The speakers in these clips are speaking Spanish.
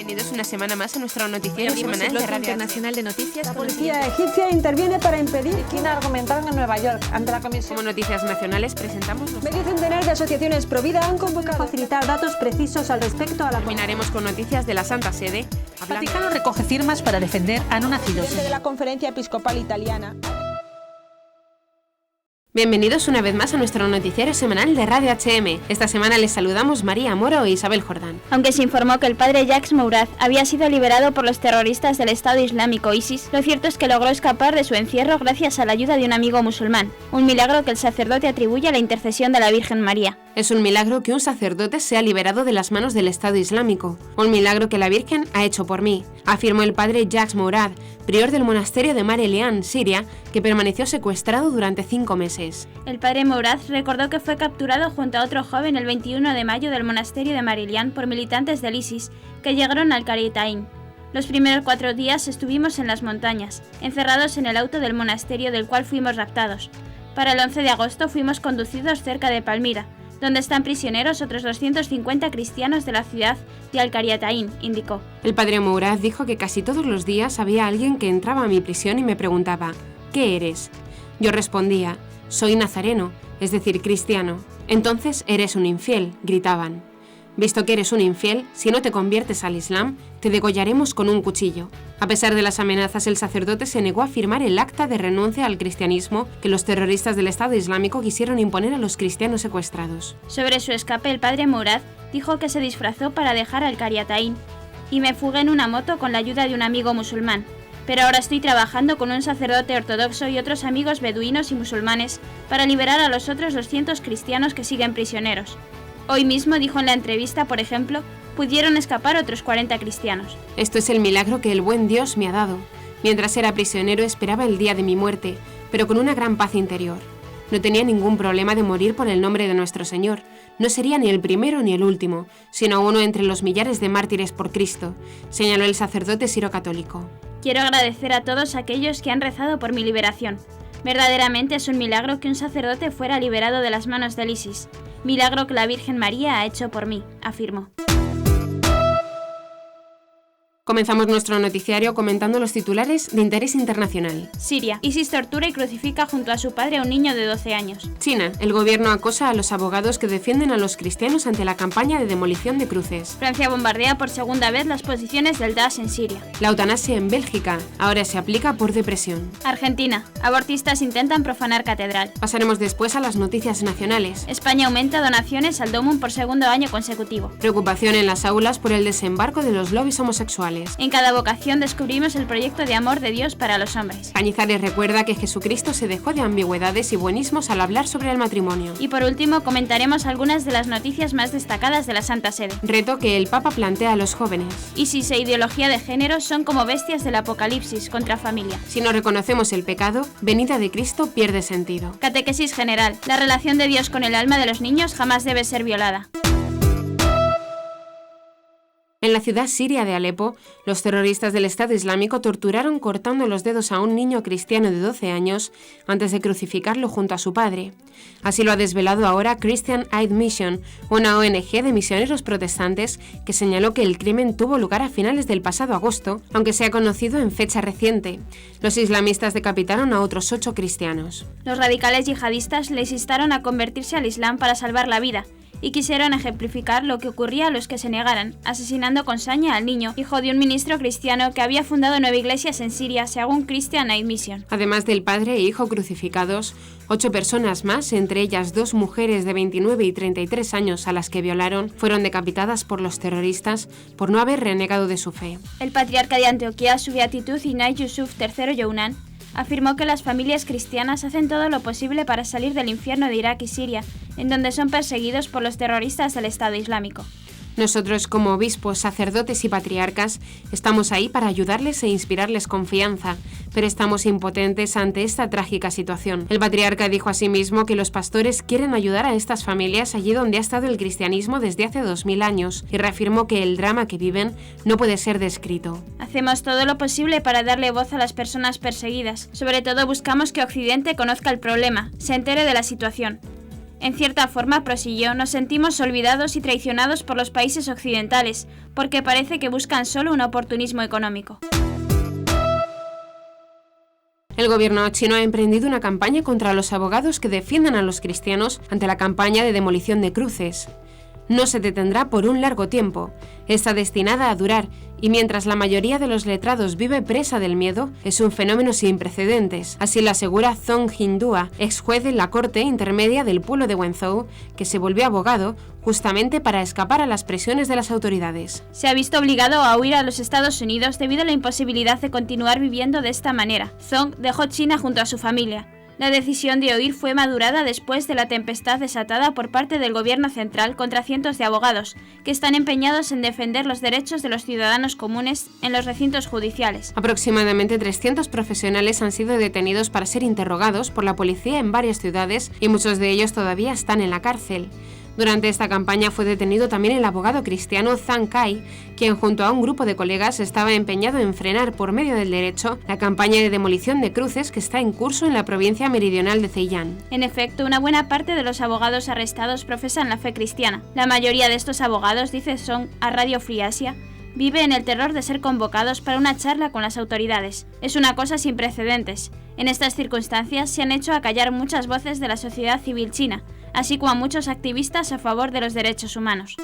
Bienvenidos una semana más a nuestro noticiero semanal de Radio Internacional de Noticias. La policía egipcia interviene para impedir que argumentaron en Nueva York ante la comisión. Como noticias nacionales presentamos Medio centenar de asociaciones pro vida han convocado a facilitar datos precisos al respecto a la... Terminaremos con noticias de la Santa Sede. El Vaticano recoge firmas para defender a no nacidos. De la Conferencia Episcopal Italiana. Bienvenidos una vez más a nuestro noticiero semanal de Radio HM. Esta semana les saludamos María Moro e Isabel Jordán. Aunque se informó que el padre Jacques Mourad había sido liberado por los terroristas del Estado Islámico ISIS, lo cierto es que logró escapar de su encierro gracias a la ayuda de un amigo musulmán, un milagro que el sacerdote atribuye a la intercesión de la Virgen María. Es un milagro que un sacerdote sea liberado de las manos del Estado Islámico, un milagro que la Virgen ha hecho por mí, afirmó el padre Jacques Mourad, prior del monasterio de Mar Elian, Siria, que permaneció secuestrado durante 5 meses. El padre Mourad recordó que fue capturado junto a otro joven el 21 de mayo del monasterio de Mar Elian por militantes del ISIS que llegaron al Qaryatayn. Los primeros 4 días estuvimos en las montañas, encerrados en el auto del monasterio del cual fuimos raptados. Para el 11 de agosto fuimos conducidos cerca de Palmira, donde están prisioneros otros 250 cristianos de la ciudad de Al-Qaryatayn, indicó. El padre Mourad dijo que casi todos los días había alguien que entraba a mi prisión y me preguntaba, ¿qué eres? Yo respondía, soy nazareno, es decir, cristiano. Entonces eres un infiel, gritaban. Visto que eres un infiel, si no te conviertes al Islam, te degollaremos con un cuchillo. A pesar de las amenazas, el sacerdote se negó a firmar el acta de renuncia al cristianismo que los terroristas del Estado Islámico quisieron imponer a los cristianos secuestrados. Sobre su escape, el padre Mourad dijo que se disfrazó para dejar al Qaryatayn y me fugué en una moto con la ayuda de un amigo musulmán. Pero ahora estoy trabajando con un sacerdote ortodoxo y otros amigos beduinos y musulmanes para liberar a los otros 200 cristianos que siguen prisioneros. Hoy mismo, dijo en la entrevista, por ejemplo, pudieron escapar otros 40 cristianos. Esto es el milagro que el buen Dios me ha dado. Mientras era prisionero esperaba el día de mi muerte, pero con una gran paz interior. No tenía ningún problema de morir por el nombre de nuestro Señor. No sería ni el primero ni el último, sino uno entre los millares de mártires por Cristo, señaló el sacerdote sirocatólico. Quiero agradecer a todos aquellos que han rezado por mi liberación. Verdaderamente es un milagro que un sacerdote fuera liberado de las manos del ISIS. Milagro que la Virgen María ha hecho por mí, afirmó. Comenzamos nuestro noticiario comentando los titulares de interés internacional. Siria. ISIS tortura y crucifica junto a su padre a un niño de 12 años. China. El gobierno acosa a los abogados que defienden a los cristianos ante la campaña de demolición de cruces. Francia bombardea por segunda vez las posiciones del Daesh en Siria. La eutanasia en Bélgica. Ahora se aplica por depresión. Argentina. Abortistas intentan profanar catedral. Pasaremos después a las noticias nacionales. España aumenta donaciones al DOMUN por segundo año consecutivo. Preocupación en las aulas por el desembarco de los lobbies homosexuales. En cada vocación descubrimos el proyecto de amor de Dios para los hombres. Cañizares recuerda que Jesucristo se dejó de ambigüedades y buenismos al hablar sobre el matrimonio. Y por último comentaremos algunas de las noticias más destacadas de la Santa Sede. Reto que el Papa plantea a los jóvenes. ISIS e ideología de género son como bestias del apocalipsis contra familia. Si no reconocemos el pecado, venida de Cristo pierde sentido. Catequesis general. La relación de Dios con el alma de los niños jamás debe ser violada. En la ciudad siria de Alepo, los terroristas del Estado Islámico torturaron cortando los dedos a un niño cristiano de 12 años antes de crucificarlo junto a su padre. Así lo ha desvelado ahora Christian Aid Mission, una ONG de misioneros protestantes que señaló que el crimen tuvo lugar a finales del pasado agosto, aunque se ha conocido en fecha reciente. Los islamistas decapitaron a otros 8 cristianos. Los radicales yihadistas les instaron a convertirse al Islam para salvar la vida, y quisieron ejemplificar lo que ocurría a los que se negaran, asesinando con saña al niño, hijo de un ministro cristiano que había fundado 9 iglesias en Siria, según Christian Aid Mission. Además del padre e hijo crucificados, 8 personas más, entre ellas 2 mujeres de 29 y 33 años a las que violaron, fueron decapitadas por los terroristas por no haber renegado de su fe. El patriarca de Antioquía, su beatitud Inay Yusuf III Younan, afirmó que las familias cristianas hacen todo lo posible para salir del infierno de Irak y Siria, en donde son perseguidos por los terroristas del Estado Islámico. Nosotros, como obispos, sacerdotes y patriarcas, estamos ahí para ayudarles e inspirarles confianza, pero estamos impotentes ante esta trágica situación. El patriarca dijo asimismo que los pastores quieren ayudar a estas familias allí donde ha estado el cristianismo desde hace 2000 años y reafirmó que el drama que viven no puede ser descrito. Hacemos todo lo posible para darle voz a las personas perseguidas. Sobre todo buscamos que Occidente conozca el problema, se entere de la situación. En cierta forma, prosiguió, nos sentimos olvidados y traicionados por los países occidentales, porque parece que buscan solo un oportunismo económico. El gobierno chino ha emprendido una campaña contra los abogados que defiendan a los cristianos ante la campaña de demolición de cruces. No se detendrá por un largo tiempo. Está destinada a durar y mientras la mayoría de los letrados vive presa del miedo, es un fenómeno sin precedentes. Así lo asegura Zhong Hindua, ex juez en la corte intermedia del pueblo de Wenzhou, que se volvió abogado justamente para escapar a las presiones de las autoridades. Se ha visto obligado a huir a los Estados Unidos debido a la imposibilidad de continuar viviendo de esta manera. Zhong dejó China junto a su familia. La decisión de huir fue madurada después de la tempestad desatada por parte del gobierno central contra cientos de abogados, que están empeñados en defender los derechos de los ciudadanos comunes en los recintos judiciales. Aproximadamente 300 profesionales han sido detenidos para ser interrogados por la policía en varias ciudades y muchos de ellos todavía están en la cárcel. Durante esta campaña fue detenido también el abogado cristiano Zhang Kai, quien junto a un grupo de colegas estaba empeñado en frenar por medio del derecho la campaña de demolición de cruces que está en curso en la provincia meridional de Zhejiang. En efecto, una buena parte de los abogados arrestados profesan la fe cristiana. La mayoría de estos abogados, dice Song a Radio Free Asia, vive en el terror de ser convocados para una charla con las autoridades. Es una cosa sin precedentes. En estas circunstancias se han hecho acallar muchas voces de la sociedad civil china, así como a muchos activistas a favor de los derechos humanos.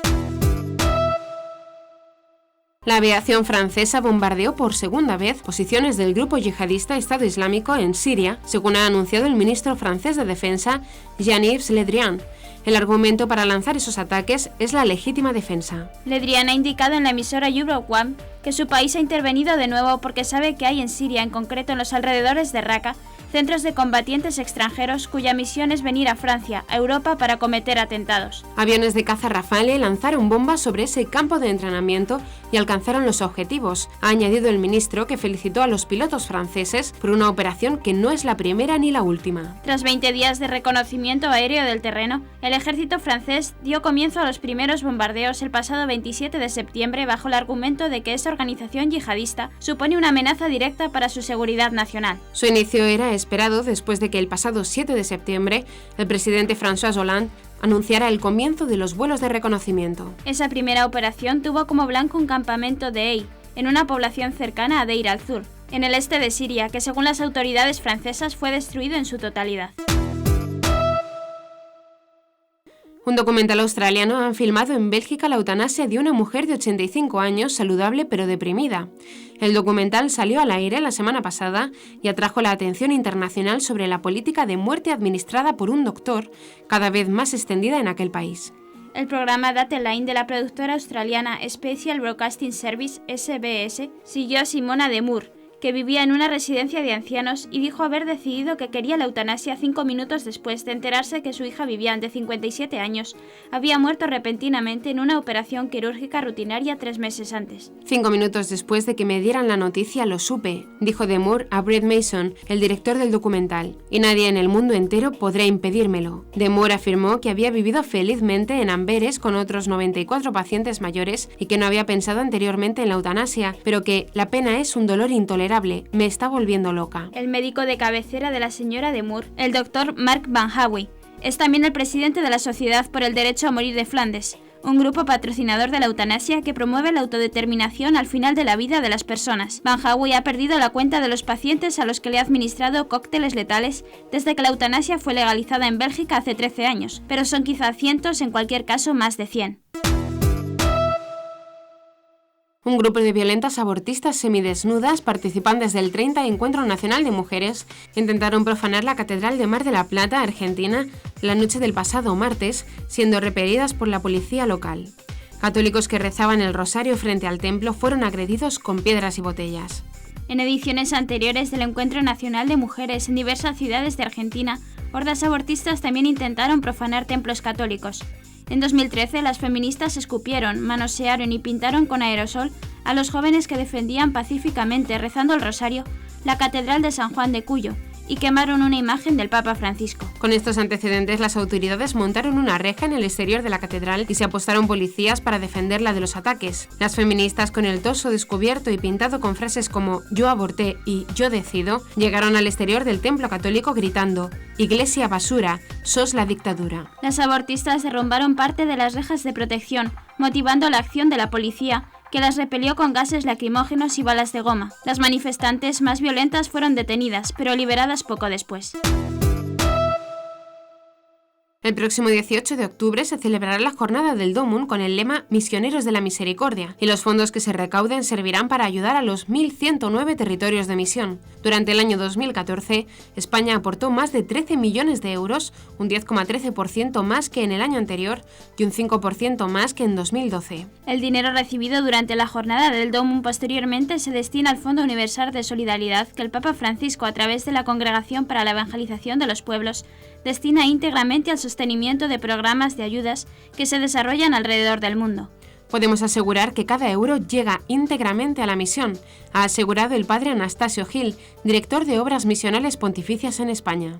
La aviación francesa bombardeó por segunda vez posiciones del grupo yihadista Estado Islámico en Siria, según ha anunciado el ministro francés de Defensa, Jean-Yves Le Drian. El argumento para lanzar esos ataques es la legítima defensa. Le Drian ha indicado en la emisora Europe One que su país ha intervenido de nuevo porque sabe que hay en Siria, en concreto en los alrededores de Raqqa, centros de combatientes extranjeros cuya misión es venir a Francia, a Europa, para cometer atentados. Aviones de caza Rafale lanzaron bombas sobre ese campo de entrenamiento y alcanzaron los objetivos. Ha añadido el ministro, que felicitó a los pilotos franceses por una operación que no es la primera ni la última. Tras 20 días de reconocimiento aéreo del terreno, el ejército francés dio comienzo a los primeros bombardeos el pasado 27 de septiembre bajo el argumento de que esa organización yihadista supone una amenaza directa para su seguridad nacional. Su inicio era esperado después de que el pasado 7 de septiembre el presidente François Hollande anunciara el comienzo de los vuelos de reconocimiento. Esa primera operación tuvo como blanco un campamento de Ei, en una población cercana a Deir al-Zur, en el este de Siria, que según las autoridades francesas fue destruido en su totalidad. Un documental australiano ha filmado en Bélgica la eutanasia de una mujer de 85 años, saludable pero deprimida. El documental salió al aire la semana pasada y atrajo la atención internacional sobre la política de muerte administrada por un doctor, cada vez más extendida en aquel país. El programa Dateline de la productora australiana Special Broadcasting Service, SBS, siguió a Simona de Moore, que vivía en una residencia de ancianos y dijo haber decidido que quería la eutanasia 5 minutos después de enterarse que su hija Vivian, de 57 años, había muerto repentinamente en una operación quirúrgica rutinaria 3 meses antes. 5 minutos después de que me dieran la noticia lo supe, dijo de Moore a Brett Mason, el director del documental, y nadie en el mundo entero podrá impedírmelo. De Moore afirmó que había vivido felizmente en Amberes con otros 94 pacientes mayores y que no había pensado anteriormente en la eutanasia, pero que la pena es un dolor intolerable. Me está volviendo loca. El médico de cabecera de la señora de Moore, el doctor Mark Van Howie, es también el presidente de la Sociedad por el Derecho a Morir de Flandes, un grupo patrocinador de la eutanasia que promueve la autodeterminación al final de la vida de las personas. Van Howie ha perdido la cuenta de los pacientes a los que le ha administrado cócteles letales desde que la eutanasia fue legalizada en Bélgica hace 13 años, pero son quizá cientos, en cualquier caso más de 100. Un grupo de violentas abortistas semidesnudas, participantes del 30 Encuentro Nacional de Mujeres, intentaron profanar la Catedral de Mar de la Plata, Argentina, la noche del pasado martes, siendo repelidas por la policía local. Católicos que rezaban el rosario frente al templo fueron agredidos con piedras y botellas. En ediciones anteriores del Encuentro Nacional de Mujeres en diversas ciudades de Argentina, hordas abortistas también intentaron profanar templos católicos. En 2013, las feministas escupieron, manosearon y pintaron con aerosol a los jóvenes que defendían pacíficamente, rezando el rosario, la Catedral de San Juan de Cuyo, y quemaron una imagen del Papa Francisco. Con estos antecedentes, las autoridades montaron una reja en el exterior de la catedral y se apostaron policías para defenderla de los ataques. Las feministas, con el torso descubierto y pintado con frases como "yo aborté" y "yo decido", llegaron al exterior del templo católico gritando "Iglesia basura, sos la dictadura". Las abortistas derrumbaron parte de las rejas de protección, motivando la acción de la policía, que las repelió con gases lacrimógenos y balas de goma. Las manifestantes más violentas fueron detenidas, pero liberadas poco después. El próximo 18 de octubre se celebrará la jornada del Domum con el lema Misioneros de la Misericordia, y los fondos que se recauden servirán para ayudar a los 1.109 territorios de misión. Durante el año 2014, España aportó más de 13 millones de euros, un 10,13% más que en el año anterior y un 5% más que en 2012. El dinero recibido durante la jornada del Domum posteriormente se destina al Fondo Universal de Solidaridad que el Papa Francisco, a través de la Congregación para la Evangelización de los Pueblos, destina íntegramente al sostenimiento de programas de ayudas que se desarrollan alrededor del mundo. Podemos asegurar que cada euro llega íntegramente a la misión, ha asegurado el padre Anastasio Gil, director de Obras Misionales Pontificias en España.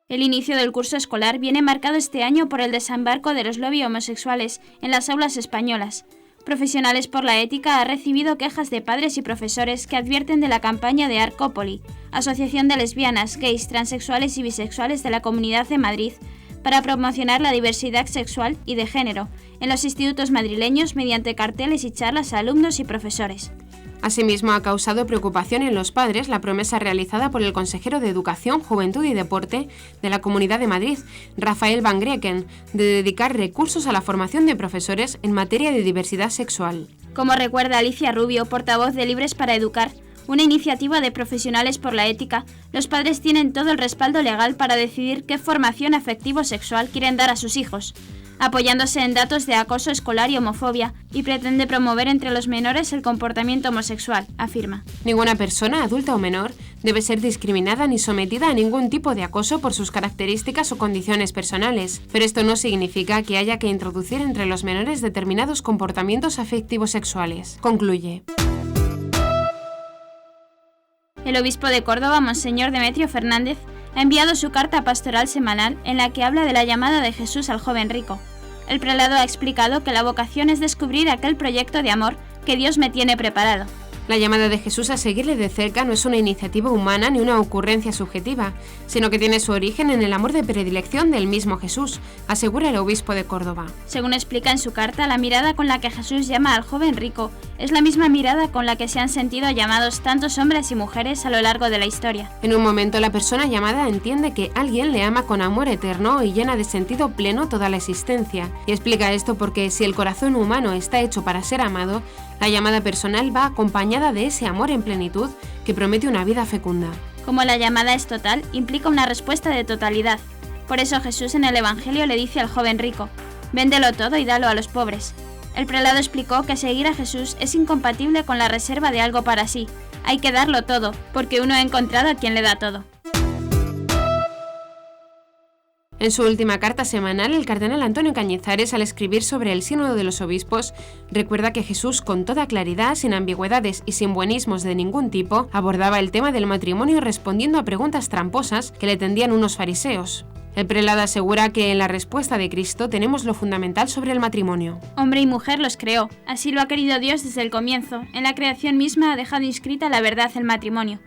El inicio del curso escolar viene marcado este año por el desembarco de los lobbies homosexuales en las aulas españolas. Profesionales por la Ética ha recibido quejas de padres y profesores que advierten de la campaña de Arcópoli, Asociación de Lesbianas, Gays, Transexuales y Bisexuales de la Comunidad de Madrid, para promocionar la diversidad sexual y de género en los institutos madrileños mediante carteles y charlas a alumnos y profesores. Asimismo, ha causado preocupación en los padres la promesa realizada por el consejero de Educación, Juventud y Deporte de la Comunidad de Madrid, Rafael Van Grieken, de dedicar recursos a la formación de profesores en materia de diversidad sexual. Como recuerda Alicia Rubio, portavoz de Libres para Educar, una iniciativa de Profesionales por la Ética, los padres tienen todo el respaldo legal para decidir qué formación afectivo-sexual quieren dar a sus hijos, apoyándose en datos de acoso escolar y homofobia, y pretende promover entre los menores el comportamiento homosexual, afirma. Ninguna persona, adulta o menor, debe ser discriminada ni sometida a ningún tipo de acoso por sus características o condiciones personales, pero esto no significa que haya que introducir entre los menores determinados comportamientos afectivos sexuales, concluye. El obispo de Córdoba, Monseñor Demetrio Fernández, ha enviado su carta pastoral semanal en la que habla de la llamada de Jesús al joven rico. El prelado ha explicado que la vocación es descubrir aquel proyecto de amor que Dios me tiene preparado. La llamada de Jesús a seguirle de cerca no es una iniciativa humana ni una ocurrencia subjetiva, sino que tiene su origen en el amor de predilección del mismo Jesús, asegura el obispo de Córdoba. Según explica en su carta, la mirada con la que Jesús llama al joven rico es la misma mirada con la que se han sentido llamados tantos hombres y mujeres a lo largo de la historia. En un momento, la persona llamada entiende que alguien le ama con amor eterno y llena de sentido pleno toda la existencia. Y explica esto porque si el corazón humano está hecho para ser amado, la llamada personal va acompañada de ese amor en plenitud que promete una vida fecunda. Como la llamada es total, implica una respuesta de totalidad. Por eso Jesús en el Evangelio le dice al joven rico: véndelo todo y dalo a los pobres. El prelado explicó que seguir a Jesús es incompatible con la reserva de algo para sí. Hay que darlo todo, porque uno ha encontrado a quien le da todo. En su última carta semanal, el cardenal Antonio Cañizares, al escribir sobre el Sínodo de los Obispos, recuerda que Jesús, con toda claridad, sin ambigüedades y sin buenismos de ningún tipo, abordaba el tema del matrimonio respondiendo a preguntas tramposas que le tendían unos fariseos. El prelado asegura que en la respuesta de Cristo tenemos lo fundamental sobre el matrimonio. Hombre y mujer los creó, así lo ha querido Dios desde el comienzo. En la creación misma ha dejado inscrita la verdad del matrimonio.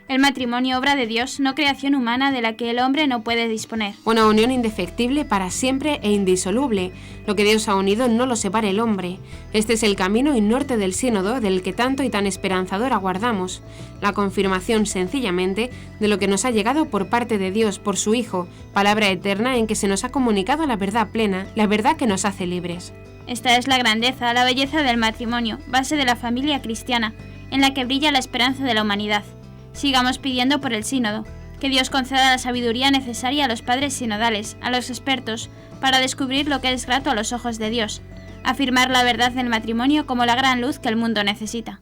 El matrimonio, obra de Dios, no creación humana de la que el hombre no puede disponer. Una unión indefectible para siempre e indisoluble. Lo que Dios ha unido no lo separa el hombre. Este es el camino y norte del sínodo del que tanto y tan esperanzador aguardamos. La confirmación, sencillamente, de lo que nos ha llegado por parte de Dios, por su Hijo, palabra eterna en que se nos ha comunicado la verdad plena, la verdad que nos hace libres. Esta es la grandeza, la belleza del matrimonio, base de la familia cristiana, en la que brilla la esperanza de la humanidad. Sigamos pidiendo por el sínodo, que Dios conceda la sabiduría necesaria a los padres sinodales, a los expertos, para descubrir lo que es grato a los ojos de Dios, afirmar la verdad del matrimonio como la gran luz que el mundo necesita.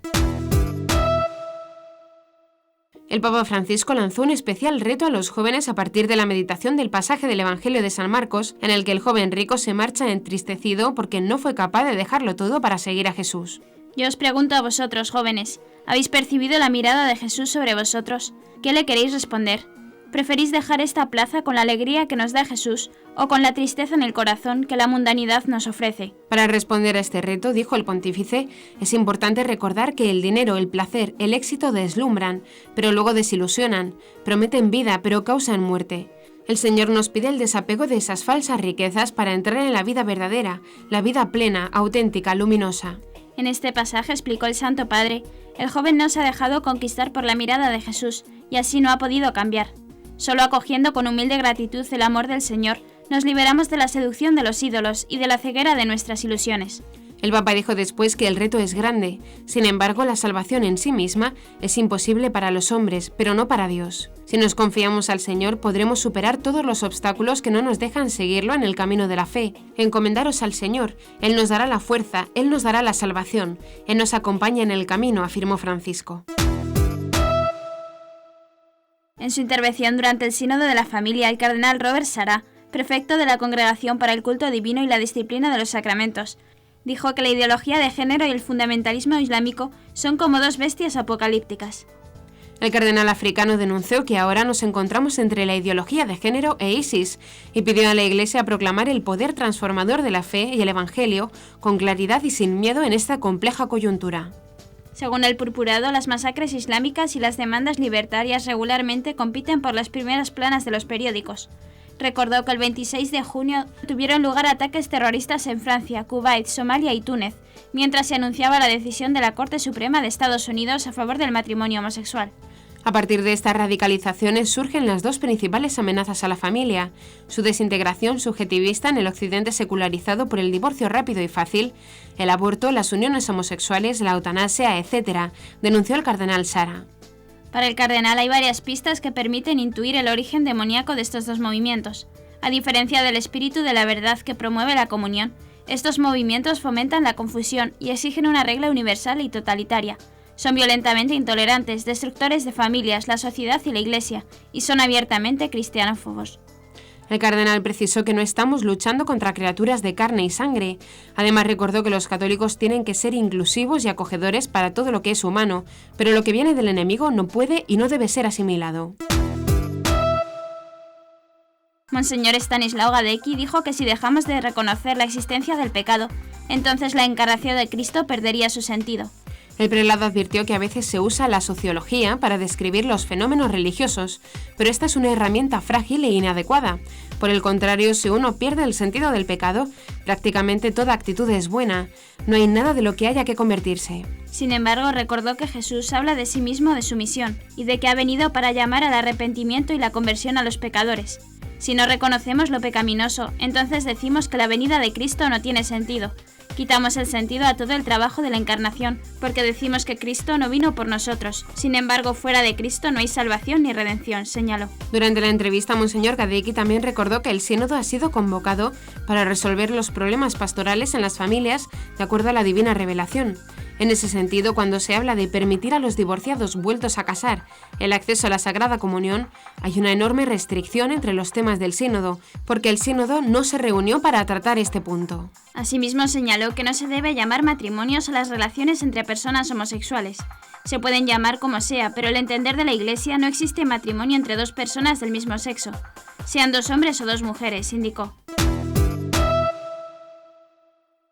El Papa Francisco lanzó un especial reto a los jóvenes a partir de la meditación del pasaje del Evangelio de San Marcos, en el que el joven rico se marcha entristecido porque no fue capaz de dejarlo todo para seguir a Jesús. Yo os pregunto a vosotros, jóvenes, ¿habéis percibido la mirada de Jesús sobre vosotros? ¿Qué le queréis responder? ¿Preferís dejar esta plaza con la alegría que nos da Jesús o con la tristeza en el corazón que la mundanidad nos ofrece? Para responder a este reto, dijo el pontífice, es importante recordar que el dinero, el placer, el éxito deslumbran, pero luego desilusionan, prometen vida, pero causan muerte. El Señor nos pide el desapego de esas falsas riquezas para entrar en la vida verdadera, la vida plena, auténtica, luminosa. En este pasaje, explicó el Santo Padre, el joven no se ha dejado conquistar por la mirada de Jesús y así no ha podido cambiar. Solo acogiendo con humilde gratitud el amor del Señor, nos liberamos de la seducción de los ídolos y de la ceguera de nuestras ilusiones. El Papa dijo después que el reto es grande, sin embargo la salvación en sí misma es imposible para los hombres, pero no para Dios. Si nos confiamos al Señor podremos superar todos los obstáculos que no nos dejan seguirlo en el camino de la fe. Encomendaros al Señor, Él nos dará la fuerza, Él nos dará la salvación, Él nos acompaña en el camino, afirmó Francisco. En su intervención durante el Sínodo de la Familia, el cardenal Robert Sarah, prefecto de la Congregación para el Culto Divino y la Disciplina de los Sacramentos, dijo que la ideología de género y el fundamentalismo islámico son como dos bestias apocalípticas. El cardenal africano denunció que ahora nos encontramos entre la ideología de género e ISIS y pidió a la Iglesia proclamar el poder transformador de la fe y el Evangelio con claridad y sin miedo en esta compleja coyuntura. Según el purpurado, las masacres islámicas y las demandas libertarias regularmente compiten por las primeras planas de los periódicos. Recordó que el 26 de junio tuvieron lugar ataques terroristas en Francia, Kuwait, Somalia y Túnez, mientras se anunciaba la decisión de la Corte Suprema de Estados Unidos a favor del matrimonio homosexual. A partir de estas radicalizaciones surgen las dos principales amenazas a la familia, su desintegración subjetivista en el occidente secularizado por el divorcio rápido y fácil, el aborto, las uniones homosexuales, la eutanasia, etc., denunció el cardenal Sarah. Para el cardenal hay varias pistas que permiten intuir el origen demoníaco de estos dos movimientos. A diferencia del espíritu de la verdad que promueve la comunión, estos movimientos fomentan la confusión y exigen una regla universal y totalitaria. Son violentamente intolerantes, destructores de familias, la sociedad y la Iglesia, y son abiertamente cristianófobos. El cardenal precisó que no estamos luchando contra criaturas de carne y sangre. Además recordó que los católicos tienen que ser inclusivos y acogedores para todo lo que es humano, pero lo que viene del enemigo no puede y no debe ser asimilado. Monseñor Stanislao Gadecki dijo que si dejamos de reconocer la existencia del pecado, entonces la encarnación de Cristo perdería su sentido. El prelado advirtió que a veces se usa la sociología para describir los fenómenos religiosos, pero esta es una herramienta frágil e inadecuada. Por el contrario, si uno pierde el sentido del pecado, prácticamente toda actitud es buena. No hay nada de lo que haya que convertirse. Sin embargo, recordó que Jesús habla de sí mismo, de su misión, y de que ha venido para llamar al arrepentimiento y la conversión a los pecadores. Si no reconocemos lo pecaminoso, entonces decimos que la venida de Cristo no tiene sentido. Quitamos el sentido a todo el trabajo de la encarnación, porque decimos que Cristo no vino por nosotros. Sin embargo, fuera de Cristo no hay salvación ni redención, señaló. Durante la entrevista, Monseñor Gadecki también recordó que el sínodo ha sido convocado para resolver los problemas pastorales en las familias de acuerdo a la divina revelación. En ese sentido, cuando se habla de permitir a los divorciados vueltos a casar el acceso a la Sagrada Comunión, hay una enorme restricción entre los temas del sínodo, porque el sínodo no se reunió para tratar este punto. Asimismo, señaló que no se debe llamar matrimonios a las relaciones entre personas homosexuales. Se pueden llamar como sea, pero el entender de la Iglesia no existe matrimonio entre dos personas del mismo sexo, sean dos hombres o dos mujeres, indicó.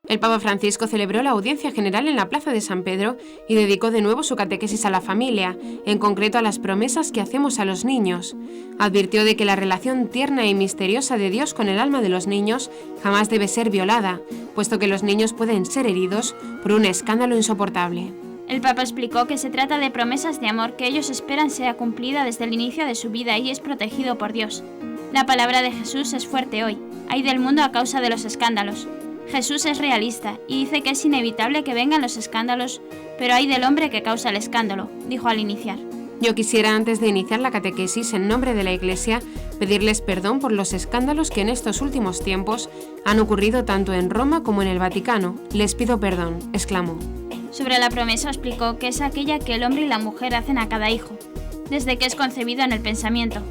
El Papa Francisco celebró la audiencia general en la Plaza de San Pedro y dedicó de nuevo su catequesis a la familia, en concreto a las promesas que hacemos a los niños. Advirtió de que la relación tierna y misteriosa de Dios con el alma de los niños jamás debe ser violada, puesto que los niños pueden ser heridos por un escándalo insoportable. El Papa explicó que se trata de promesas de amor que ellos esperan sea cumplida desde el inicio de su vida y es protegido por Dios. La palabra de Jesús es fuerte hoy, ay del mundo a causa de los escándalos. Jesús es realista y dice que es inevitable que vengan los escándalos, pero hay del hombre que causa el escándalo, dijo al iniciar. Yo quisiera, antes de iniciar la catequesis en nombre de la Iglesia, pedirles perdón por los escándalos que en estos últimos tiempos han ocurrido tanto en Roma como en el Vaticano. Les pido perdón, exclamó. Sobre la promesa explicó que es aquella que el hombre y la mujer hacen a cada hijo, desde que es concebido en el pensamiento.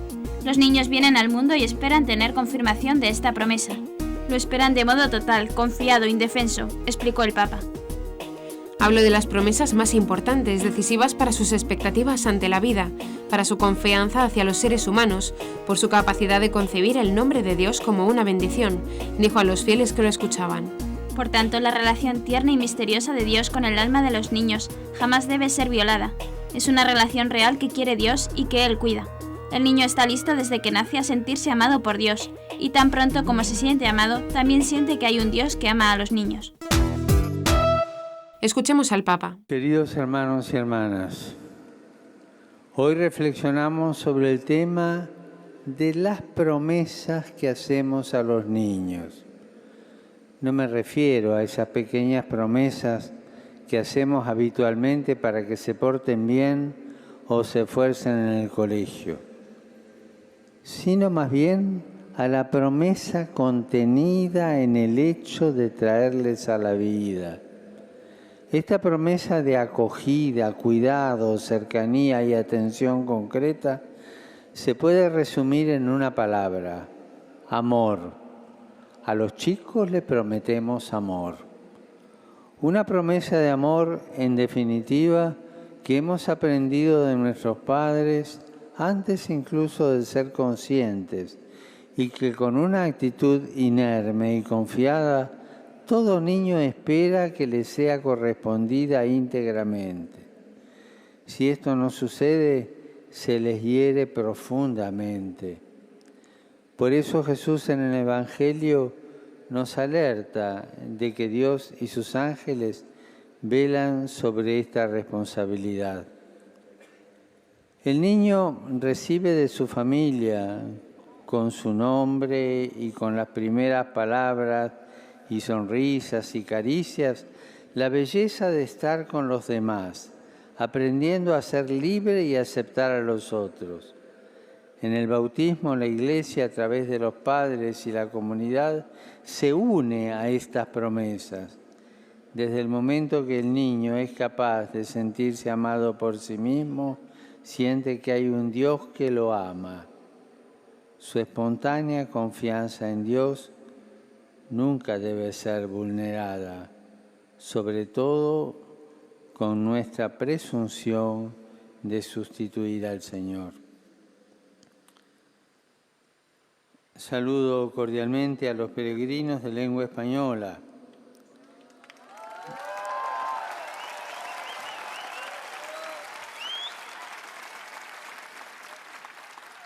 Los niños vienen al mundo y esperan tener confirmación de esta promesa. Lo esperan de modo total, confiado, indefenso, explicó el Papa. Hablo de las promesas más importantes, decisivas para sus expectativas ante la vida, para su confianza hacia los seres humanos, por su capacidad de concebir el nombre de Dios como una bendición, dijo a los fieles que lo escuchaban. Por tanto, la relación tierna y misteriosa de Dios con el alma de los niños jamás debe ser violada. Es una relación real que quiere Dios y que Él cuida. El niño está listo desde que nace a sentirse amado por Dios, y tan pronto como se siente amado, también siente que hay un Dios que ama a los niños. Escuchemos al Papa. Queridos hermanos y hermanas, hoy reflexionamos sobre el tema de las promesas que hacemos a los niños. No me refiero a esas pequeñas promesas que hacemos habitualmente para que se porten bien o se esfuercen en el colegio, sino más bien a la promesa contenida en el hecho de traerles a la vida. Esta promesa de acogida, cuidado, cercanía y atención concreta se puede resumir en una palabra: amor. A los chicos les prometemos amor. Una promesa de amor, en definitiva, que hemos aprendido de nuestros padres antes incluso de ser conscientes, y que con una actitud inerme y confiada todo niño espera que le sea correspondida íntegramente. Si esto no sucede, se les hiere profundamente. Por eso Jesús en el Evangelio nos alerta de que Dios y sus ángeles velan sobre esta responsabilidad. El niño recibe de su familia, con su nombre y con las primeras palabras y sonrisas y caricias, la belleza de estar con los demás, aprendiendo a ser libre y aceptar a los otros. En el bautismo, la Iglesia, a través de los padres y la comunidad, se une a estas promesas. Desde el momento que el niño es capaz de sentirse amado por sí mismo, siente que hay un Dios que lo ama. Su espontánea confianza en Dios nunca debe ser vulnerada, sobre todo con nuestra presunción de sustituir al Señor. Saludo cordialmente a los peregrinos de lengua española.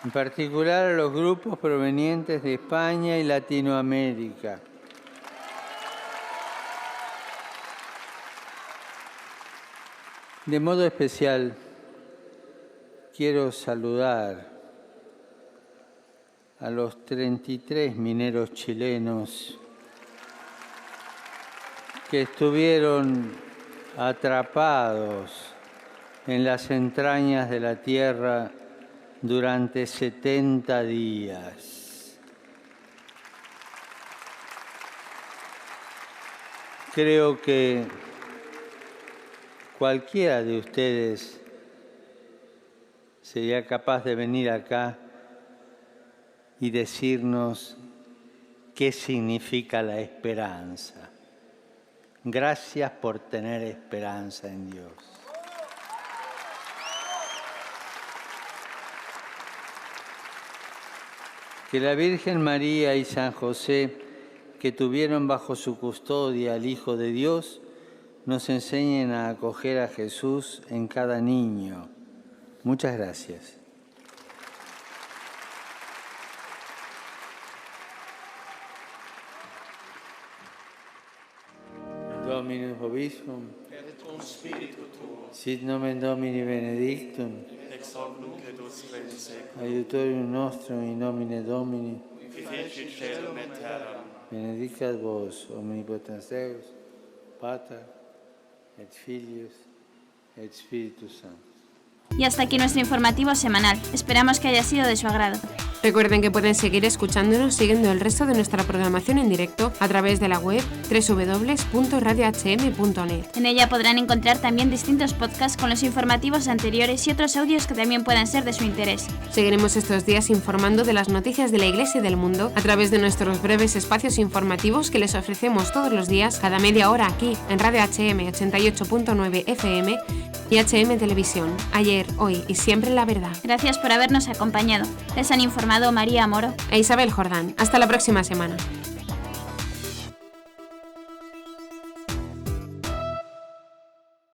En particular a los grupos provenientes de España y Latinoamérica. De modo especial, quiero saludar a los 33 mineros chilenos que estuvieron atrapados en las entrañas de la tierra durante 70 días. Creo que cualquiera de ustedes sería capaz de venir acá y decirnos qué significa la esperanza. Gracias por tener esperanza en Dios. Que la Virgen María y San José, que tuvieron bajo su custodia al Hijo de Dios, nos enseñen a acoger a Jesús en cada niño. Muchas gracias. Dominus vobiscum, et cum spiritu tuo, sit nomen Domini benedictum, ex hoc nunc et usque in seculum, aiutorium nostrum in nomine Domini, qui fecit caelum et terram, benedicat vos, omnipotens Deus, Pater, et Filius, et Spiritus Sanctus. Y hasta aquí nuestro informativo semanal. Esperamos que haya sido de su agrado. Recuerden que pueden seguir escuchándonos siguiendo el resto de nuestra programación en directo a través de la web www.radiohm.net. En ella podrán encontrar también distintos podcasts con los informativos anteriores y otros audios que también puedan ser de su interés. Seguiremos estos días informando de las noticias de la Iglesia y del mundo a través de nuestros breves espacios informativos que les ofrecemos todos los días, cada media hora aquí en Radio HM 88.9 FM y HM Televisión. Ayer, hoy y siempre la verdad. Gracias por habernos acompañado. Les han informado María Moro e Isabel Jordán. Hasta la próxima semana.